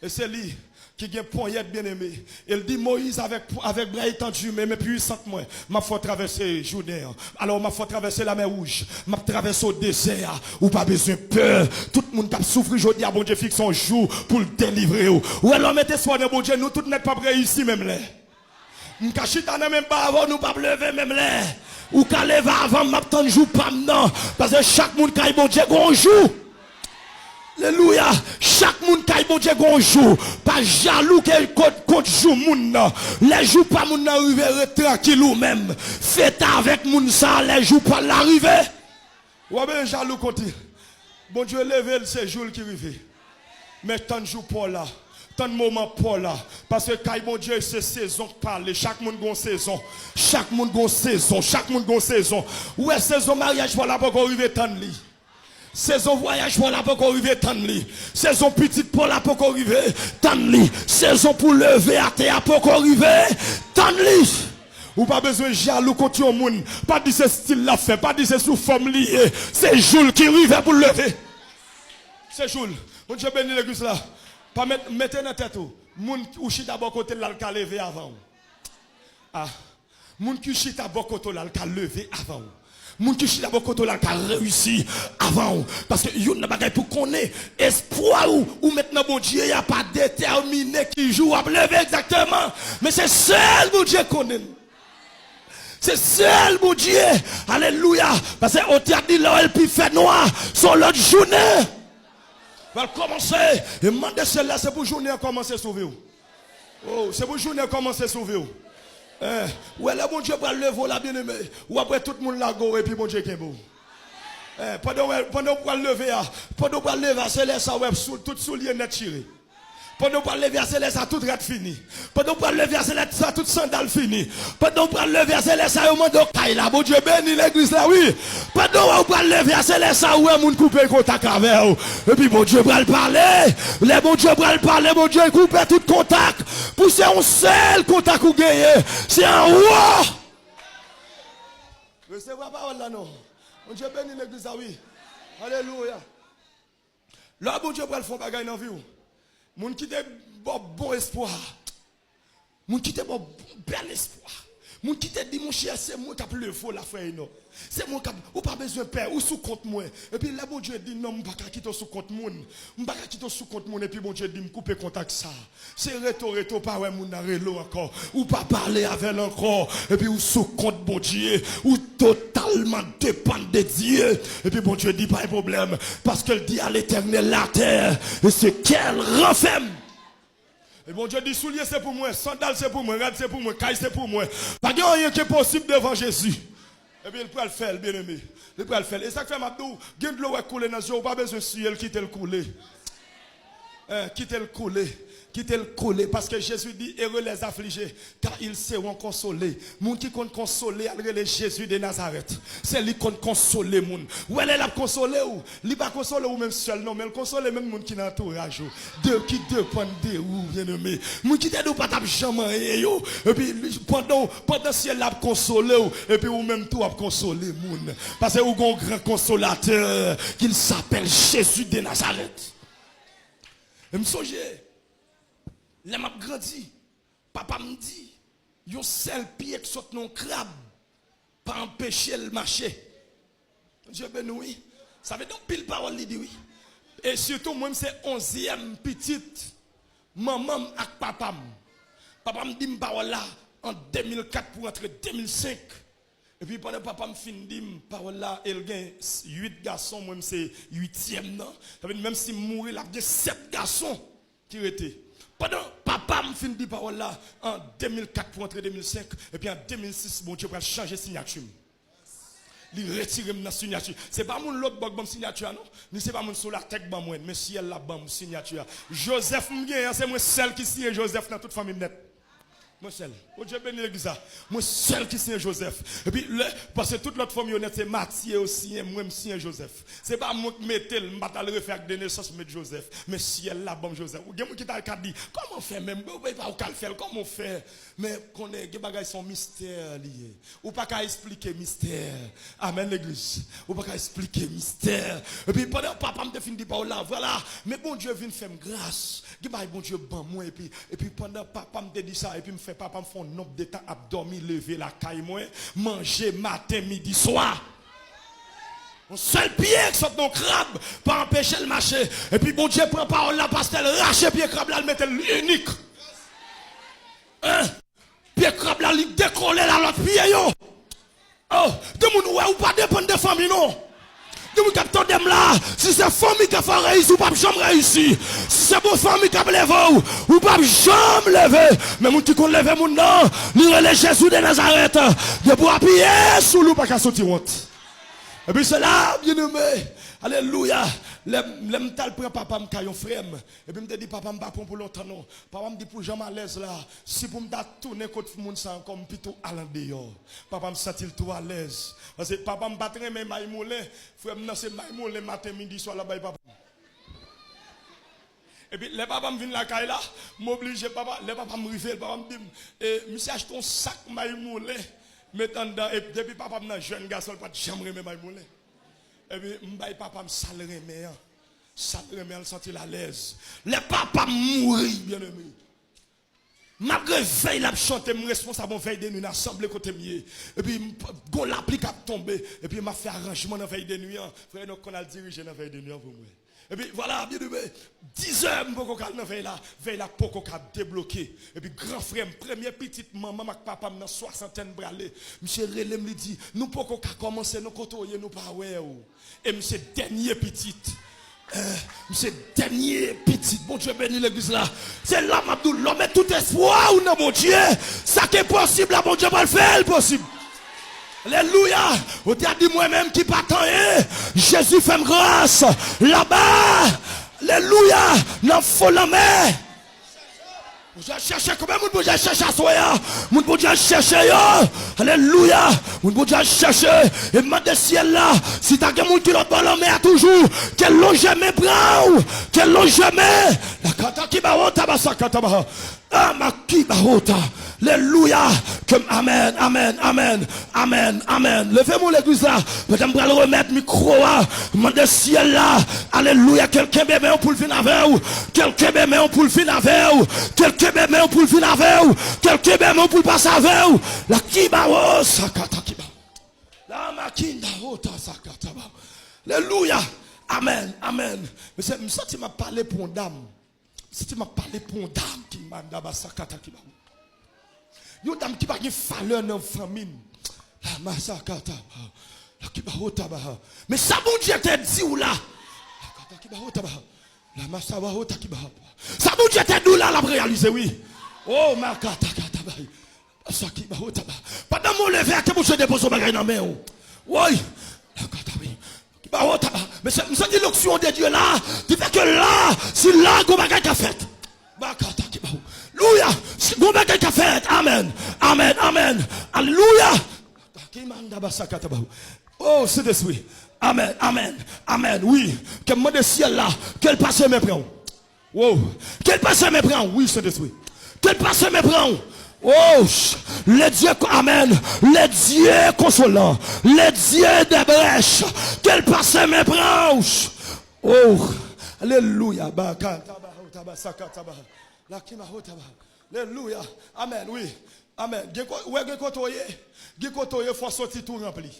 Et c'est lui qui a poignette bien aimé. Il dit Moïse avec bras étendus, mais puissamment, m'a fait traverser Jourdain. Alors m'a fait traverser la mer Rouge, m'a traversé au désert, ou pas besoin de peur. Tout le monde qui a souffert aujourd'hui, bon Dieu fixe son jour pour le délivrer. Ou alors mettez soin de bon Dieu, nous tous n'êtes pas prêts ici même là. M'kachita n'a même pas avant, nous pas lever même là. Ou qu'à lever avant, m'attendre jour pas maintenant. Parce que chaque monde qui a bon Dieu, gon jour. Alléluia. Chaque monde qui a bon Dieu, gon jour. Pas jaloux que contre jour moun nan. Les jours pas moun nan arriver tranquille ou même. Faites avec moun ça, les jours pas l'arriver. Ou bien jaloux contre. Bon Dieu lever c'est jour qui arrive. Mais tant de jours pour là. Tant de moments pour là. Parce que quand mon Dieu, c'est saison qui parle. Chaque monde a une saison. Chaque monde a une saison. Chaque monde a une saison. Ouais, saison mariage pour là pour arriver tant de li. Saison voyage pour là pour arriver tant de li. Saison petite pour là pour arriver tant de li. Saison pour lever à terre pour arriver tant de li. Ou pas besoin de jaloux contre un monde. Pas de ce style là fait. Pas de ce sous forme liée. C'est Jules qui arrive pour lever. C'est Jules. Mon Dieu bénit l'église là. Pas mettez dans la tête ou moun ou chita bon côté là le lever avant. Ah, moun qui chita bon côté là le lever avant. Moun qui chita bon côté là le réussi avant parce que yon n'a pas pour connaître espoir ou maintenant bon Dieu y a pas déterminé qui joue à lever exactement, mais c'est seul bon Dieu connaît. C'est seul mon Dieu. Alléluia, parce que on t'a dit là elle puis fait noir sur l'autre journée. Va commencer. Et demander celle-là, c'est pour journée à commencer à sauver. Oh, c'est pour journée à commencer à sauver. Ouais, là, bon Dieu va lever la bien-aimé. Ou après tout le monde la go et puis bon Dieu qui est beau. Pendant qu'on va lever, c'est là, ça ouais, tout soulier net tiré. Pendant qu'on le verset là, ça tout rate fini. Pendant qu'on le verset là, ça tout sandal fini. Pendant qu'on le verset là, ça au monde de là, bon Dieu béni l'église là, oui. Pendant qu'on le verset là, ça ou un monde couper contact avec vous. Et puis bon Dieu va le parler. Les bon Dieu va le parler, bon Dieu couper tout contact. Pour c'est un seul contact ou gagner. C'est un roi. Recevez la parole là non. Bon Dieu béni l'église là, oui. Alléluia. Là, bon Dieu va le faire bagaille dans la vie. Moun qui te bon espoir. Moun qui te bon bel espoir. Moun qui te dit mon cher c'est moi qui le faux la frère non. C'est moi qui ou pas besoin père ou sous compte moi. Et puis là bon Dieu dit non m'pas quitter sous compte moun. M'pas quitter sous compte moun et puis bon Dieu dit me couper contact ça. C'est reto pas ouais moun na relo encore ou pas parler avec encore et puis ou sous compte bon Dieu ou totalement dépend de Dieu. Et puis bon Dieu dit pas de problème parce qu'elle dit à l'Éternel la terre et ce qu'elle renferme. Et bon Dieu dit soulier c'est pour moi, sandal c'est pour moi, rad c'est pour moi, caille c'est pour moi. Pas de rien qui est possible devant Jésus. Et bien il peut le faire, bien aimé. Il peut le faire. Et ça fait m'abdou, gain de l'eau à couler dans les yeux, pas besoin de ciel quitter le couler. Quitter le couler. Quitter le coller parce que Jésus dit heureux les affligés car ils seront consolés. Moun qui compte consoler le Jésus de Nazareth. C'est lui qui compte consoler moun. Ou elle est là consoler ou il pas consoler ou même seul non mais elle consoler même moun qui n'entourage deux qui dépendent de ou bien aimé. Moun qui t'aide pas t'a jamais yo et puis pendant ciel l'a consoler ou et puis ou même tout a consoler moun parce que ou gon grand consolateur qu'il s'appelle Jésus de Nazareth. Et me songer les m'a grandi, papa me dit, yon seul pied qui saute non crabe, pas empêcher le marcher. Dieu béni oui. Ça veut donc pile parole il dit oui. Et surtout moi c'est 11e petite maman avec papa. Papa me dit me parole là en 2004 pour entrer 2005. Et puis pendant papa me fin dit parole là elle gagne 8 garçons moi c'est 8e non. Ça veut dire même si mourir là il y a 7 garçons qui étaient. Pendant papa me fin dit parole là en 2004 pour entrer 2005 et puis en 2006 bon Dieu va changer signature. Il retire ma signature. C'est pas mon l'autre bag signature non, ni c'est pas mon sur la tête ban moi mais si elle la ban signature. Joseph m'gagne c'est moi seul qui signe Joseph dans toute famille net. Moi seul. Oh Dieu béni l'église. Moi seul qui signe Joseph. Et puis parce que toute l'autre famille honnête c'est Mathieu aussi moi me signe Joseph. C'est pas moi qui mettais le matin le refaire de naissance mettre Joseph mais si elle la bon Joseph. Ou quelqu'un qui t'a dit comment faire même pas au cal faire comment faire mais connaît des bagages sont mystères liés. Ou pas qu'à expliquer mystère. Amen l'église. Ou pas qu'à expliquer mystère. Et puis pendant papa me définit par là voilà mais bon Dieu vient faire grâce. Bon Dieu ban moi et puis pendant papa me dit ça et puis me fait papa me font nombre de temps à dormir lever la caille moi manger matin midi soir. Mon seul pied qui sort dans crabe pas empêcher le marché et puis bon Dieu prend parole là parce qu'elle rache pied crabe là le mettre unique. Hein? Pied crabe là il décoller là l'autre pied yo. Oh, de moun ouais ou pas dépendre de famille non. De moun capteur dem là, si c'est famille qui a fait réussir ou pas jamais réussir. Si c'est bonne famille qui a levé ou pas jamais lever. Mais moun qui kon lever moun non, li relè Jésus de Nazareth. De pour appuyer sous nous pas qu'à sortir honte. Et puis c'est là bien aimé. Alléluia. L'aime tal prend papa me caillon frère et puis me dit papa me pas pour longtemps non. Papa me dit pour jamais à l'aise là. Si pour me tourner contre monde ça comme plutôt à l'endehors. Papa me sentit tout à l'aise. Parce que papa me battre mais maïmoulin, frère me c'est maïmoulin matin midi soir là bas papa. Et puis les papa me viennent la caille là, m'oblige papa, les papa me river, papa me dit monsieur achète ton sac maïmoulin mettant dedans et depuis papa me jeune garçon pas jamais remettre maïmoulin. Et puis, m'baye papa me salere mais elle sentit à l'aise. Les papas mourir bien aimé. Malgré veille la chanter mon responsable veille de nuit assemblée côté mieux. Et puis gon l'applique à tomber et puis m'a fait arrangement dans veille de nuit. Frère donc on a dirigé dans veille de nuit pour moi. Et puis voilà, bien aimé, 10 heures m'poko ka dans veille là poko ka débloqué. Et puis grand frère, première petite maman avec papa dans soixantaine bralé. Monsieur relé me dit, nous poko ka commencer nous côtoyer nous pas ouais. Et monsieur dernier petite monsieur dernier petit bon Dieu béni l'église là c'est là m'abdou l'homme met tout espoir ou non mon Dieu ça qui est possible là mon Dieu va le faire possible. Alléluia. On t'a dit moi-même qui pas tant Jésus fait grâce là-bas. Alléluia. Dans fond la mer Vous cherchez combien de monde chercher à soya? Moun bon Dieu chercher yo. Alléluia. Moun bon Dieu chercher et demander ciel là si t'as quelqu'un qui l'autre ballon mais toujours quel long jamais prend quel long jamais la kata qui ba hota ba sakata ba ah ma qui ba hota. Alléluia. Comme amen amen amen amen amen. Levez-moi l'église là. Peut-être me remettre micro là. Demander ciel là. Alléluia. Quelqu'un bébé pour le venir avec vous. Quelqu'un bébé pour le venir avec vous. Quelqu'un bébé pour le venir avec vous. Quelqu'un bébé pour le passer avec vous. La kiba oh sakata kiba. La makinda hota sakata ba. Alléluia. Amen amen. Mais c'est ça tu m'as parlé pour une dame. Si tu m'as parlé pour une dame qui m'a d'aba sakata kiba. Une dame qui n'a pas de valeur dans la famille. La massacata. La kibahota. Mais ça, bon Dieu t'a dit ou là. La kibahota. La massacata kibahota. Ça, bon Dieu t'a dit ou là, la réaliser, oui. Oh, ma kata. Ça kibahota. Pendant mon lever, que vous déposez bagage dans la main. Oui. La kata. Kibahota. Mais ça dit l'option de Dieu là. Tu fais que là, si là, go bagage a fait. Bakata kibahota. Alléluia. Bon bagage qu'a fait. Amen. Amen. Amen. Alléluia. Oh, c'est de suite. Amen. Amen. Amen. Oui. Que moi de ciel là. Quel passé me prend. Wow. Quel passé me prend. Oui, c'est de suite. Quel passé me prend. Oh, les dieux, amen, les dieux consolants, les dieux des brèches. Quel passé me prend. Oh, alléluia. Alléluia. Amen. Oui. Amen. Où est-ce que faut sortir tout rempli?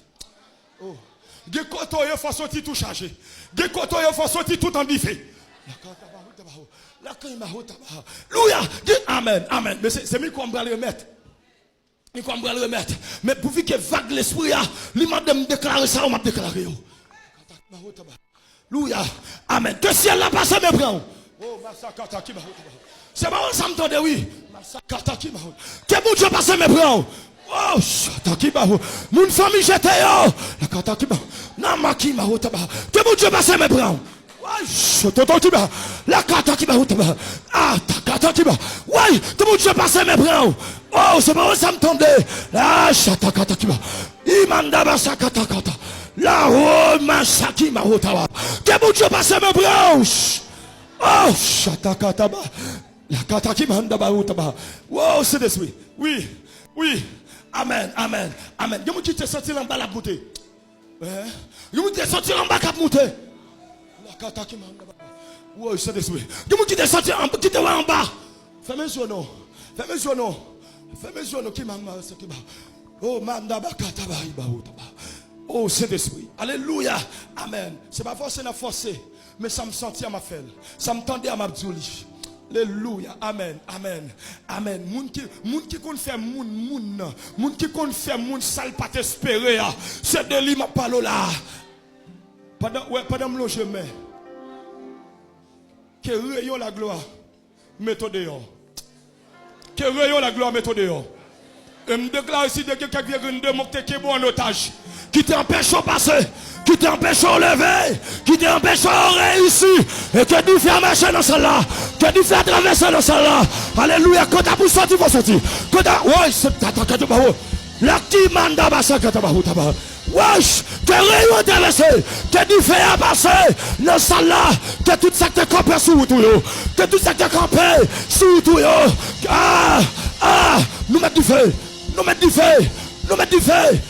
Oh. Il faut sortir tout chargé. Il faut sortir tout ambifié. Alléluia. Amen. Amen. Mais c'est mieux qu'on va le remettre. Mais pour que vague l'esprit, il m'a déclaré ça, on m'a déclaré. Alléluia. Amen. Que ciel là passe me prend. Oh, c'est bon, ça me tente, oui. Que mon Dieu passe me prend. Oh, mon famille j'étais yo. La maki ma hota ba. Que mon Dieu passe me prend. La kata qui ba hota ba. Ah, ta kata qui ba. Ouais, que mon Dieu passe me prend. Oh, c'est bon, ça me tente. La chata kata qui ba. Imanda ba sakata kata. La oh ma saki ma hota ba. Que mon Dieu passe me prend. Oh, chata kata ba. La kata qui manda ba hota ba. Wow, c'est des oui. Oui. Oui. Amen, amen, amen. Il y a qui te sorti en bas la bouteille. Il y a qui te sorti en bas la bouteille. La kata qui manda ba. Wow, c'est des oui. Il y a qui te sorti en bas. Fais-moi sur nous. Fais-moi sur nous. Fais-moi sur nous qui manda ce qui ba. Oh, manda ba kata ba ba hota ba. Oh, c'est des oui. Alléluia. Amen. C'est pas forcé. Mais ça me sentit à ma felle. Ça me tendait à ma bzouli. Alléluia. Amen. Amen. Amen. Moun qui compte faire moun qui compte faire moun sale pas t'espérer. C'est de lui ma parole là. Pendant le je mets. Que rayon la gloire. Mettons dehors. Que rayon la gloire mettons dehors. Je me déclare ici de quelqu'un qui vient de monter qui est bon en otage. Qui t'empêche de passer. Qui t'empêche de lever, qui t'empêche de réussir, et que tu fais marcher dans celle-là, que tu fais traverser dans celle-là. Alléluia, quand tu as pour sortir, il faut sortir. Quand tu as, ouais, c'est ta la qui manda basa katabahu taba. Wesh, que rayon traversé, que tu fais passer dans celle-là, que tout ça te campé sur tout yo, que tout ça te campé sur tout yo. Nous mettons du feu, nous mettons du feu, nous mettons du feu.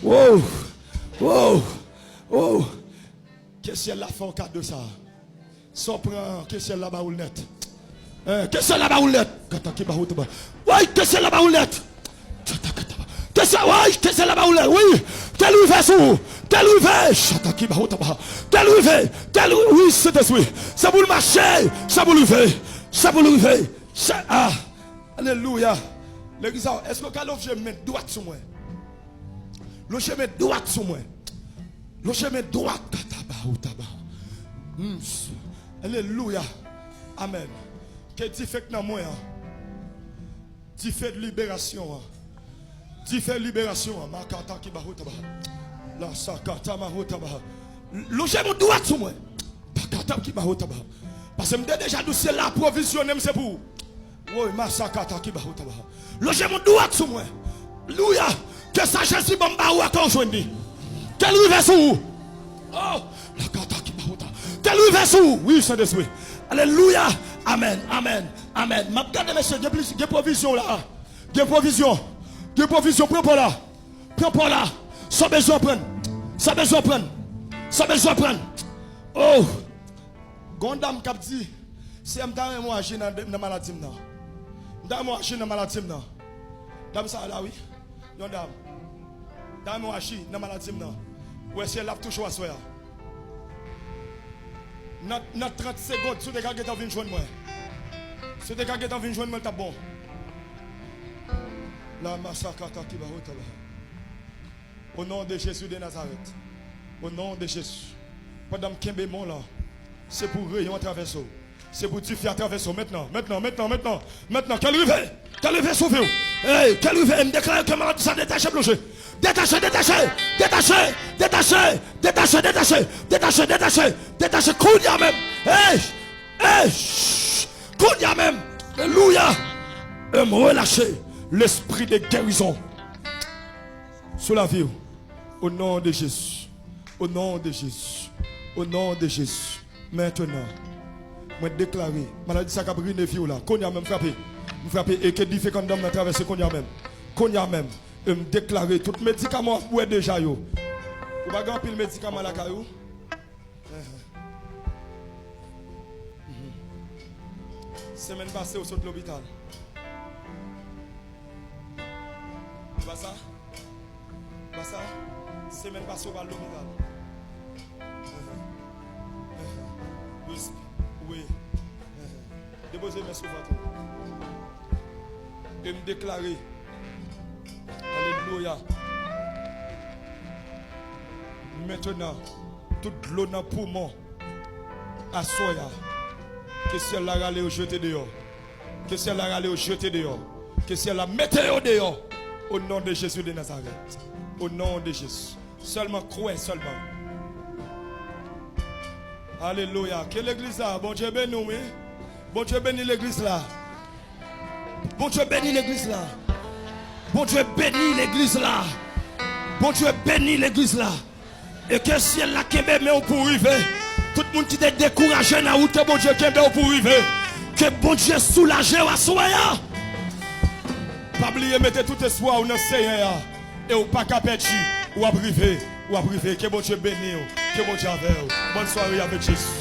Wow. Oh, qu'est-ce qu'elle a fait en cas de ça? Sans prendre, qu'est-ce qu'elle a fait en net? Qu'est-ce qu'elle a fait en net? Oui, qu'est-ce qu'elle a fait en net? Qu'est-ce qu'elle a fait en net? Oui, quel rivet sous? Quel rivet? Oui, c'est des oui. Ça vous le marcher, ça vous le rivet. Alléluia. L'église, est-ce que quand je mets droite sur moi? Le chemin droit sur moi. Le chemin droit. Alléluia. Amen. Que tu fais dans moi. Tu fais de libération. Tu fais de libération. Le chemin droit sur moi. Parce que je déjà dit c'est la provisionner, c'est pour. Oui, massacre qui va au logez mon doigt sur moi. Alléluia. Que ça Jésus bamba ou attend joindre. Quel rive sur vous? Oh, la carte qui va au quel rive sur vous? Oui, Saint-Esprit. Alléluia. Amen. Amen. Amen. M'a regardé monsieur, il y a provision là. Il y a provision. Il y a provision. Prends pas là. Prends pas là. Sans besoin de prendre. Sans besoin de prendre. Sans besoin de prendre. Oh. Gondam cap dit, c'est m'dame moi agir dans maladie là. M'dame moi agir dans maladie là. Dame ça là oui. Non dame. Dame moi agir dans maladie là. Ouais c'est là toujours à soya. Notre 30 secondes sur des gars qui viennent joindre moi. Sur des gars qui viennent joindre moi t'as bon. La massacre qui va là. Au nom de Jésus de Nazareth. Au nom de Jésus. Pendant que mon là. C'est pour rayon à travers ça. C'est pour tu faire à travers ça. Maintenant. Quel rivet sauvé. Hey, quel rivet. Me déclare que malade ça détaché bloqué. Détaché. Kounia même. Hey. Kounia même. Alléluia. Et me relâcher l'esprit de guérison sur la vie. Au nom de Jésus. Au nom de Jésus. Au nom de Jésus. Maintenant, je déclare, maladie ça a pris une vie là, qu'on y a même frappé, et que dit quand on a traversé qu'on y a même, je me déclare tout médicament ouais déjà yo. Ou pas grand pile médicament là caillou. Semaine passée au centre de l'hôpital. Pas ça? Semaine passée au l'hôpital. Oui. Déposez mes souvenirs. Et me déclarer. Alléluia. Maintenant, toute l'eau dans le poumon. À soya. Que si elle a râlé au jeté dehors. Que si elle a râlé au jeté dehors. Que si elle a météo dehors. Au nom de Jésus de Nazareth. Au nom de Jésus. Seulement croyez seulement. Alléluia. Que l'église là, bon Dieu bénit nous, oui. Bon Dieu bénit l'église là. Bon Dieu bénit l'église là. Bon Dieu bénit l'église là. Bon Dieu bénit l'église là. Et que si elle la kembe mais on pour arriver. Tout le monde qui est découragé dans la route, bon Dieu kembe pour arriver. Que bon Dieu soulage à soya. Pas oublier mettez tout espoir dans Seigneur et ou pas qu'à perdre ou à priver. Que bon Dieu bénisse, que bon Dieu avec vous. Bonne soirée avec Jésus.